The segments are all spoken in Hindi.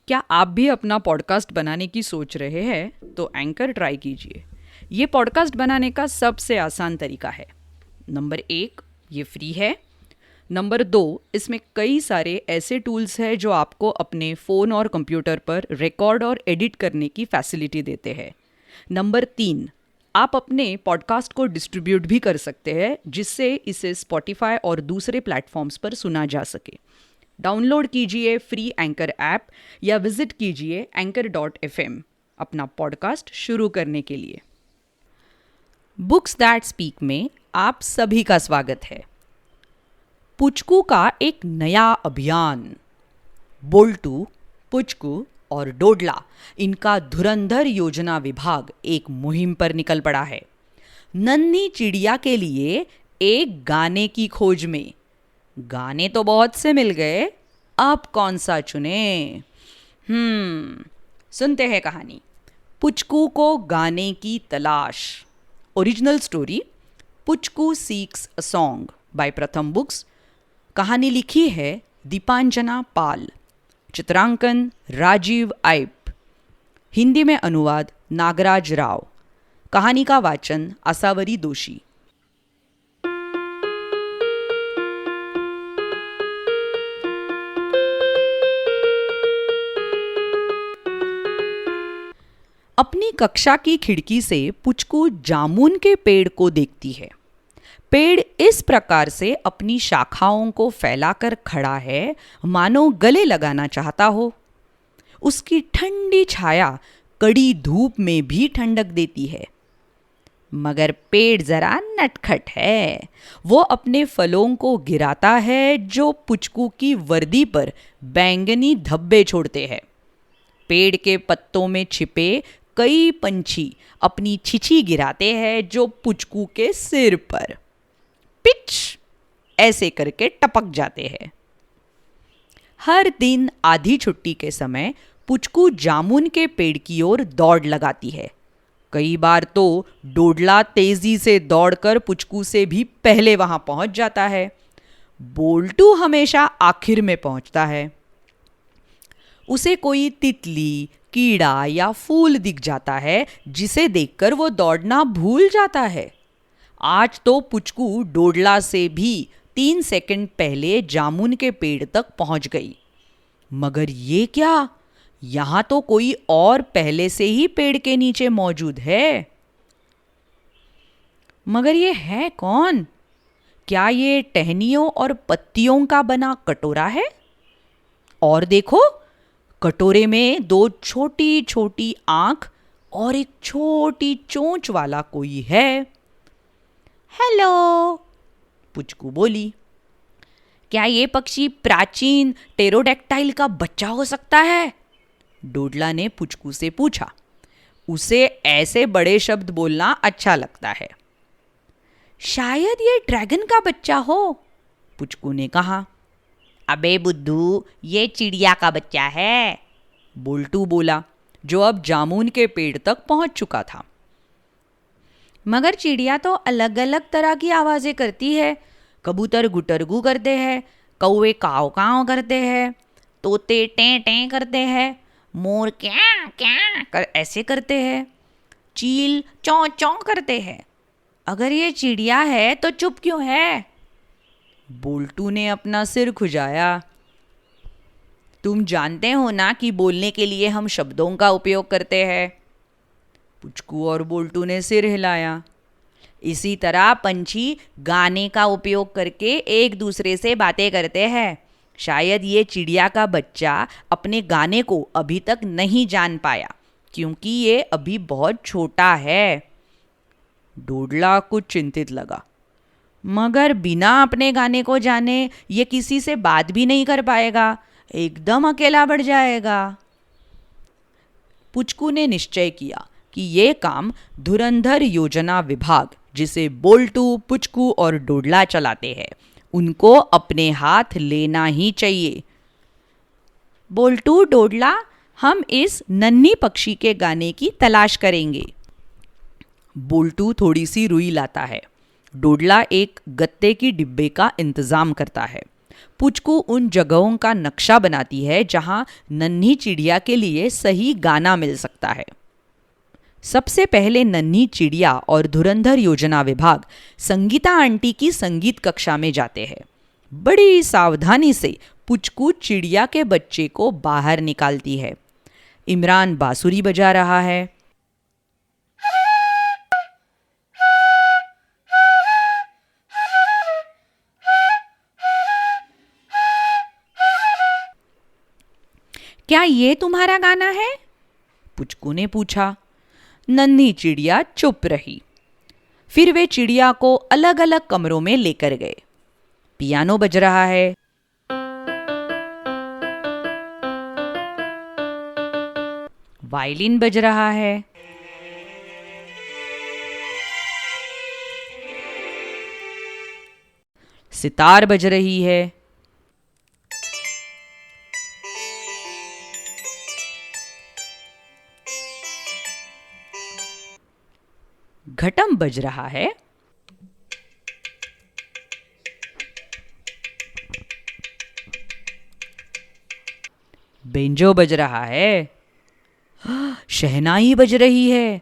क्या आप भी अपना पॉडकास्ट बनाने की सोच रहे हैं तो एंकर ट्राई कीजिए। ये पॉडकास्ट बनाने का सबसे आसान तरीका है। नंबर 1, ये फ्री है। नंबर 2, इसमें कई सारे ऐसे टूल्स हैं जो आपको अपने फ़ोन और कंप्यूटर पर रिकॉर्ड और एडिट करने की फैसिलिटी देते हैं। नंबर 3, आप अपने पॉडकास्ट को डिस्ट्रीब्यूट भी कर सकते हैं जिससे इसे स्पॉटिफाई और दूसरे प्लेटफॉर्म्स पर सुना जा सके। डाउनलोड कीजिए फ्री एंकर ऐप या विजिट कीजिए anchor.fm अपना पॉडकास्ट शुरू करने के लिए। बुक्स दैट स्पीक में आप सभी का स्वागत है। पुचकू का एक नया अभियान। बोल्टू, पुचकू और डोडला, इनका धुरंधर योजना विभाग एक मुहिम पर निकल पड़ा है। नन्ही चिड़िया के लिए एक गाने की खोज में। गाने तो बहुत से मिल गए, अब कौन सा चुने? सुनते हैं कहानी पुचकू को गाने की तलाश। Original story Puchku seeks a song by Pratham books. कहानी लिखी है दीपांजना पाल। चित्रांकन राजीव आइप। हिंदी में अनुवाद नागराज राव। कहानी का वाचन आसावरी दोषी। अपनी कक्षा की खिड़की से पुचकू जामुन के पेड़ को देखती है। पेड़ इस प्रकार से अपनी शाखाओं को फैलाकर खड़ा है मानो गले लगाना चाहता हो। उसकी ठंडी छाया कड़ी धूप में भी ठंडक देती है। मगर पेड़ जरा नटखट है। वो अपने फलों को गिराता है जो पुचकू की वर्दी पर बैंगनी धब्बे छोड़ते हैं। पेड़ के पत्तों में छिपे कई पंछी अपनी छिछी गिराते हैं जो पुचकू के सिर पर पिच ऐसे करके टपक जाते हैं। हर दिन आधी छुट्टी के समय पुचकू जामुन के पेड़ की ओर दौड़ लगाती है। कई बार तो डोडला तेजी से दौड़कर पुचकू से भी पहले वहां पहुंच जाता है। बोल्टू हमेशा आखिर में पहुंचता है। उसे कोई तितली, कीड़ा या फूल दिख जाता है जिसे देखकर वो दौड़ना भूल जाता है। आज तो पुचकू डोडला से भी 3 सेकंड पहले जामुन के पेड़ तक पहुंच गई। मगर ये क्या? यहां तो कोई और पहले से ही पेड़ के नीचे मौजूद है। मगर ये है कौन? क्या ये टहनियों और पत्तियों का बना कटोरा है? और देखो, कटोरे में 2 छोटी छोटी आंख और एक छोटी चोंच वाला कोई है। हेलो, पुचकू बोली। क्या ये पक्षी प्राचीन टेरोडैक्टाइल का बच्चा हो सकता है? डोडला ने पुचकू से पूछा। उसे ऐसे बड़े शब्द बोलना अच्छा लगता है। शायद ये ड्रैगन का बच्चा हो, पुचकू ने कहा। अबे बुद्धू, ये चिड़िया का बच्चा है, बोल्टू बोला, जो अब जामुन के पेड़ तक पहुंच चुका था। मगर चिड़िया तो अलग अलग तरह की आवाजें करती है। कबूतर गुटरगू करते हैं, कौवे काव काव करते हैं, तोते टें टें करते हैं, मोर क्या क्या कर ऐसे करते हैं, चील चौं चौं करते हैं। अगर ये चिड़िया है तो चुप क्यों है? बोल्टू ने अपना सिर खुजाया। तुम जानते हो ना कि बोलने के लिए हम शब्दों का उपयोग करते हैं। पुचकू और बोल्टू ने सिर हिलाया। इसी तरह पंछी गाने का उपयोग करके एक दूसरे से बातें करते हैं। शायद ये चिड़िया का बच्चा अपने गाने को अभी तक नहीं जान पाया क्योंकि ये अभी बहुत छोटा है। डोडला कुछ चिंतित लगा। मगर बिना अपने गाने को जाने ये किसी से बात भी नहीं कर पाएगा, एकदम अकेला बढ़ जाएगा। पुचकू ने निश्चय किया कि ये काम धुरंधर योजना विभाग, जिसे बोल्टू, पुचकू और डोडला चलाते हैं, उनको अपने हाथ लेना ही चाहिए। बोल्टू, डोडला, हम इस नन्ही पक्षी के गाने की तलाश करेंगे। बोल्टू थोड़ी सी रुई लाता है। डोडला एक गत्ते की डिब्बे का इंतजाम करता है। पुचकू उन जगहों का नक्शा बनाती है जहां नन्ही चिड़िया के लिए सही गाना मिल सकता है। सबसे पहले नन्ही चिड़िया और धुरंधर योजना विभाग संगीता आंटी की संगीत कक्षा में जाते हैं। बड़ी सावधानी से पुचकू चिड़िया के बच्चे को बाहर निकालती है। इमरान बांसुरी बजा रहा है। क्या ये तुम्हारा गाना है? पुचकू ने पूछा। नन्ही चिड़िया चुप रही। फिर वे चिड़िया को अलग अलग कमरों में लेकर गए। पियानो बज रहा है। वायलिन बज रहा है। सितार बज रही है। घटम बज रहा है। बेंजो बज रहा है। शहनाई बज रही है।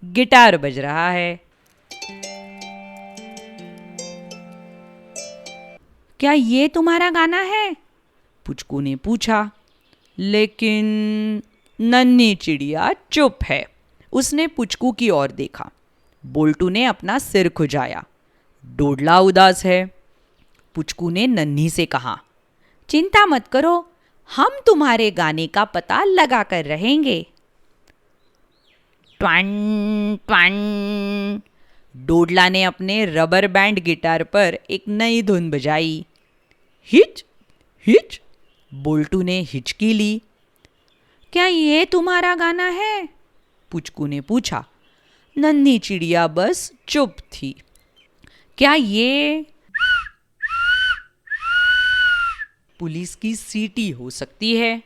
गिटार बज रहा है। क्या ये तुम्हारा गाना है? पुचकू ने पूछा। लेकिन नन्ही चिड़िया चुप है। उसने पुचकू की ओर देखा। बोल्टू ने अपना सिर खुजाया। डोडला उदास है। पुचकू ने नन्ही से कहा, चिंता मत करो, हम तुम्हारे गाने का पता लगा कर रहेंगे। ट्वान ट्वान। डोडला ने अपने रबर बैंड गिटार पर एक नई धुन बजाई। Hitch hitch. बोल्टू ने हिचकी ली। क्या ये तुम्हारा गाना है? पुचकू ने पूछा। नन्ही चिड़िया बस चुप थी। क्या ये पुलिस की सीटी हो सकती है?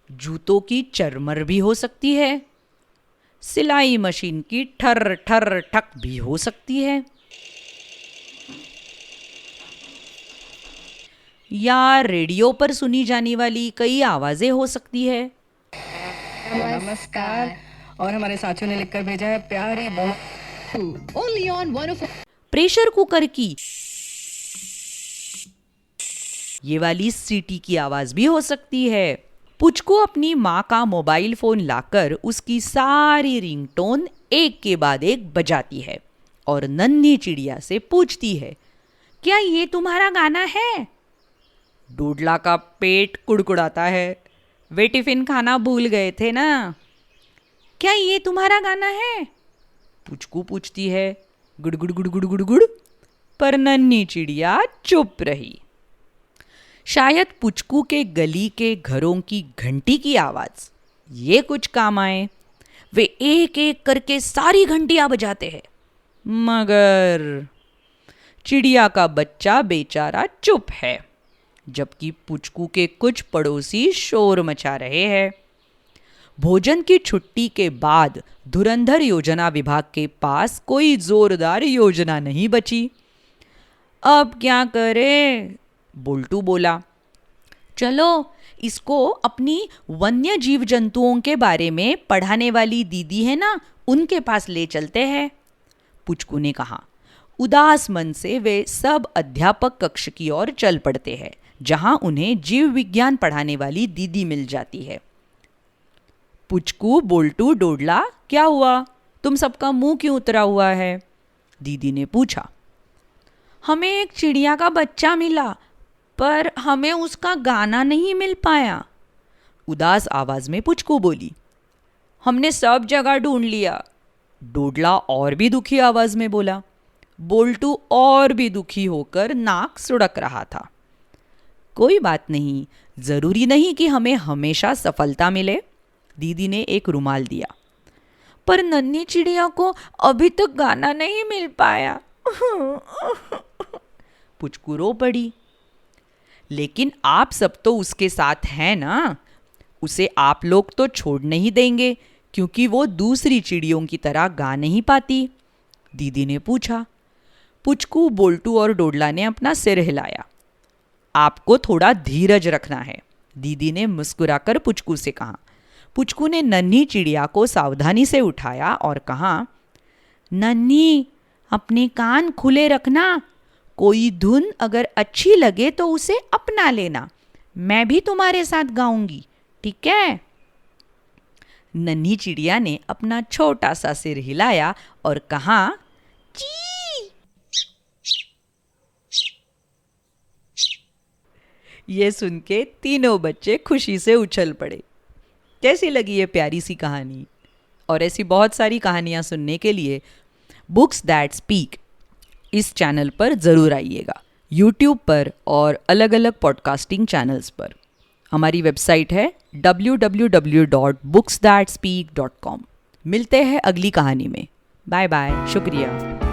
जूतों की चरमर भी हो सकती है। सिलाई मशीन की ठर ठर ठक भी हो सकती है। या रेडियो पर सुनी जाने वाली कई आवाजें हो सकती है। नमस्कार। और हमारे साथियों ने लिखकर भेजा है प्यारी ओनली ऑन 104। प्रेशर कुकर की ये वाली सीटी की आवाज भी हो सकती है। पुचकू अपनी माँ का मोबाइल फोन लाकर उसकी सारी रिंगटोन एक के बाद एक बजाती है और नन्ही चिड़िया से पूछती है, क्या ये तुम्हारा गाना है? डोडला का पेट कुड़कुड़ाता है। वे टिफिन खाना भूल गए थे ना। क्या ये तुम्हारा गाना है? पुचकू पूछती है। गुड़गुड़ गुड़गुड़ गुड़गुड़। पर नन्ही चिड़िया चुप रही। शायद पुचकू के गली के घरों की घंटी की आवाज ये कुछ काम आए। वे एक एक करके सारी घंटियां बजाते हैं, मगर चिड़िया का बच्चा बेचारा चुप है, जबकि पुचकू के कुछ पड़ोसी शोर मचा रहे हैं। भोजन की छुट्टी के बाद धुरंधर योजना विभाग के पास कोई जोरदार योजना नहीं बची। अब क्या करें? बोल्टू बोला। चलो इसको अपनी वन्य जीव जंतुओं के बारे में पढ़ाने वाली दीदी है ना, उनके पास ले चलते हैं। पुचकू ने कहा। उदास मन से वे सब अध्यापक कक्ष की ओर चल पड़ते हैं, जहां उन्हें जीव विज्ञान पढ़ाने वाली दीदी मिल जाती है। पुचकू, बोल्टू, डोडला, क्या हुआ? तुम सबका मुंह क्यों उतरा हुआ है? दीदी ने पूछा। हमें एक चिड़िया का बच्चा मिला, पर हमें उसका गाना नहीं मिल पाया। उदास आवाज में पुचकू बोली। हमने सब जगह ढूंढ लिया। डोडला और भी दुखी आवाज में बोला। बोल्टू और भी दुखी होकर नाक सुड़क रहा था। कोई बात नहीं, जरूरी नहीं कि हमें हमेशा सफलता मिले। दीदी ने एक रुमाल दिया। पर नन्ही चिड़िया को अभी तक गाना नहीं मिल पाया। पुचकू रो पड़ी। लेकिन आप सब तो उसके साथ हैं ना, उसे आप लोग तो छोड़ नहीं देंगे, क्योंकि वो दूसरी चिड़ियों की तरह गा नहीं पाती। दीदी ने पूछा। पुचकू, बोल्टू और डोडला ने अपना सिर हिलाया। आपको थोड़ा धीरज रखना है, दीदी ने मुस्कुराकर पुचकू से कहा। पुचकू ने नन्ही चिड़िया को सावधानी से उठाया और कहा, नन्ही, अपने कान खुले रखना। कोई धुन अगर अच्छी लगे तो उसे अपना लेना। मैं भी तुम्हारे साथ गाऊंगी, ठीक है? नन्ही चिड़िया ने अपना छोटा सा सिर हिलाया और कहा, ची। ये सुन के तीनों बच्चे खुशी से उछल पड़े। कैसी लगी ये प्यारी सी कहानी? और ऐसी बहुत सारी कहानियाँ सुनने के लिए बुक्स दैट स्पीक इस चैनल पर ज़रूर आइएगा, यूट्यूब पर और अलग अलग पॉडकास्टिंग चैनल्स पर। हमारी वेबसाइट है www.booksthatspeak.com। मिलते हैं अगली कहानी में। बाय बाय, शुक्रिया।